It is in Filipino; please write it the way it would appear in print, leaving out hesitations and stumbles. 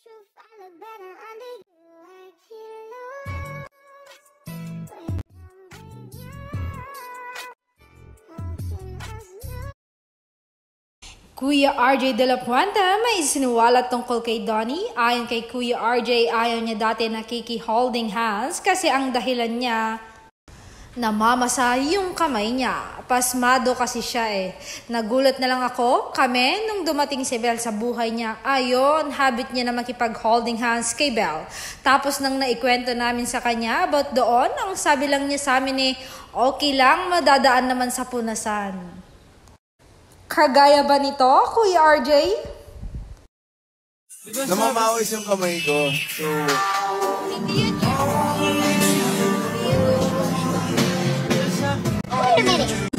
Kuya RJ de la Puente may isinuwalat tungkol kay Donnie. Ayon kay Kuya RJ, ayaw niya dati nakiki-holding hands kasi ang dahilan niya namamasa yung kamay niya. Pasmado kasi siya eh. Nagulat na lang kami nung dumating si Belle sa buhay niya. Ayon, habit niya na makipag-holding hands kay Belle. Tapos nang naikwento namin sa kanya about doon, ang sabi lang niya sa amin okay lang, madadaan naman sa punasan. Kagaya ba nito, Kuya RJ? Namamawis yung kamay ko. So... Wait a minute.